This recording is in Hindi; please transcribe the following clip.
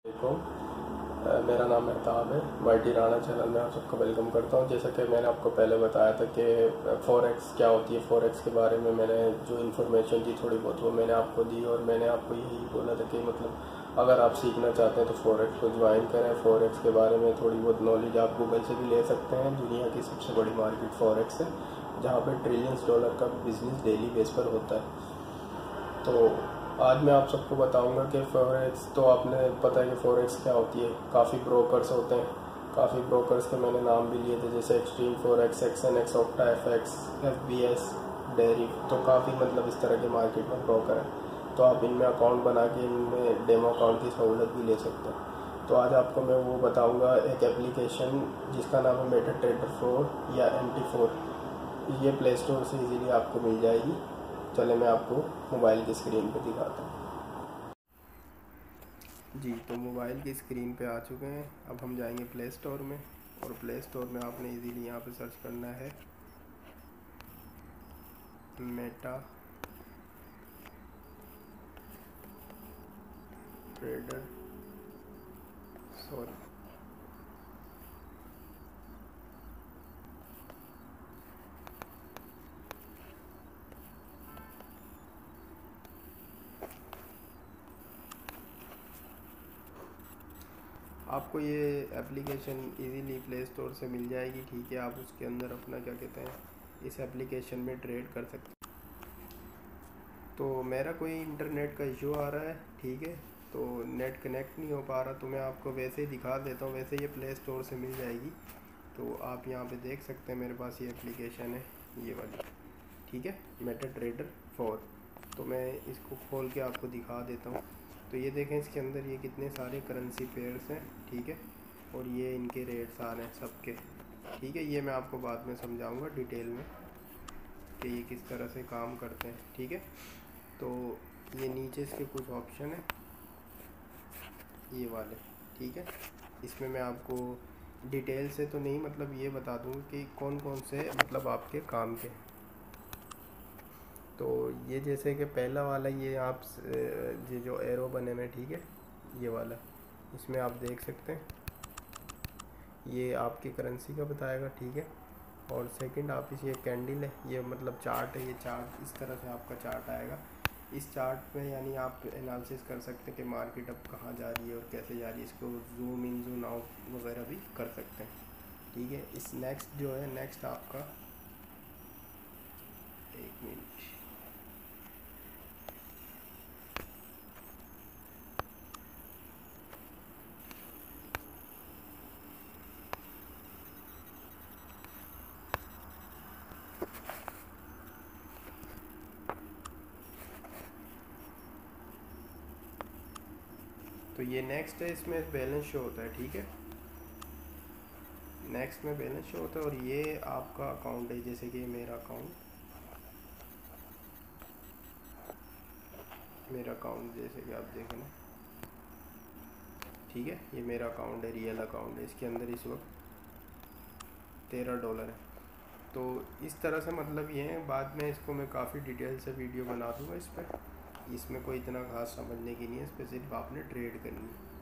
देखो, मेरा नाम मेहताब है। वाईटी राणा चैनल में आप सबका वेलकम करता हूं। जैसा कि मैंने आपको पहले बताया था कि फॉरेक्स क्या होती है, फॉरेक्स के बारे में मैंने जो इन्फॉर्मेशन दी थोड़ी बहुत वो मैंने आपको दी, और मैंने आपको यही बोला था कि मतलब अगर आप सीखना चाहते हैं तो फॉरेक्स को ज्वाइन करें। फॉरेक्स के बारे में थोड़ी बहुत नॉलेज आप गूगल से भी ले सकते हैं। दुनिया की सबसे बड़ी मार्केट फॉरेक्स है, जहाँ पर ट्रिलियंस डॉलर का बिजनेस डेली बेस पर होता है। तो आज मैं आप सबको बताऊंगा कि फॉरेक्स, तो आपने पता है कि फॉरेक्स क्या होती है। काफ़ी ब्रोकर्स होते हैं, काफ़ी ब्रोकर्स के मैंने नाम भी लिए थे, जैसे extreme forex, XNX, OctaFX, FBS, Deriv. तो काफ़ी मतलब इस तरह के मार्केट में ब्रोकर हैं। तो आप इनमें अकाउंट बना के इनमें डेमो अकाउंट की सहूलत भी ले सकते हैं। तो आज आपको मैं वो बताऊंगा, एक एप्लीकेशन जिसका नाम है मेटा ट्रेडर 4 या MT4। ये प्ले स्टोर से इजीली आपको मिल जाएगी। चले मैं आपको मोबाइल की स्क्रीन पे दिखाता हूँ। जी, तो मोबाइल की स्क्रीन पे आ चुके हैं। अब हम जाएंगे प्ले स्टोर में, और प्ले स्टोर में आपने इजीली यहाँ पे सर्च करना है मेटा ट्रेडर, सॉरी, आपको ये एप्लीकेशन इजीली प्ले स्टोर से मिल जाएगी। ठीक है, आप उसके अंदर अपना क्या कहते हैं, इस एप्लीकेशन में ट्रेड कर सकते हैं। तो मेरा कोई इंटरनेट का इशू आ रहा है, ठीक है, तो नेट कनेक्ट नहीं हो पा रहा, तो मैं आपको वैसे ही दिखा देता हूँ। वैसे ये प्ले स्टोर से मिल जाएगी। तो आप यहाँ पे देख सकते हैं, मेरे पास ये एप्लीकेशन है, ये वाली, ठीक है, मेटा ट्रेडर 4। तो मैं इसको खोल के आपको दिखा देता हूँ। तो ये देखें, इसके अंदर ये कितने सारे करेंसी पेयर्स हैं, ठीक है, और ये इनके रेट्स आ रहे हैं सबके, ठीक है। ये मैं आपको बाद में समझाऊंगा डिटेल में कि ये किस तरह से काम करते हैं, ठीक है। तो ये नीचे इसके कुछ ऑप्शन है, ये वाले, ठीक है। इसमें मैं आपको डिटेल से तो नहीं, मतलब ये बता दूँगा कि कौन कौन से मतलब आपके काम के। तो ये जैसे कि पहला वाला, ये आप ये जो एरो बने में, ठीक है, ये वाला, इसमें आप देख सकते हैं ये आपकी करेंसी का बताएगा, ठीक है। और सेकंड आप इस, ये कैंडल है, ये मतलब चार्ट है, ये चार्ट इस तरह से आपका चार्ट आएगा। इस चार्ट में यानी आप एनालिसिस कर सकते हैं कि मार्केट अब कहाँ जा रही है और कैसे जा रही है। इसको जूम इन जूम आउट वगैरह भी कर सकते हैं, ठीक है। इस नेक्स्ट जो है, नेक्स्ट आपका, एक मिनट, तो ये नेक्स्ट है, इसमें बैलेंस शो होता है, ठीक है। नेक्स्ट में बैलेंस शो होता है, और ये आपका अकाउंट है, जैसे कि मेरा अकाउंट, जैसे कि आप देखें ना, ठीक है, ये मेरा अकाउंट है, रियल अकाउंट है। इसके अंदर इस वक्त $13 है। तो इस तरह से मतलब ये है। बाद में इसको मैं काफ़ी डिटेल से वीडियो बना दूँगा इस पर। इसमें कोई इतना खास समझने की नहीं है, इस पर सिर्फ आपने ट्रेड करनी है।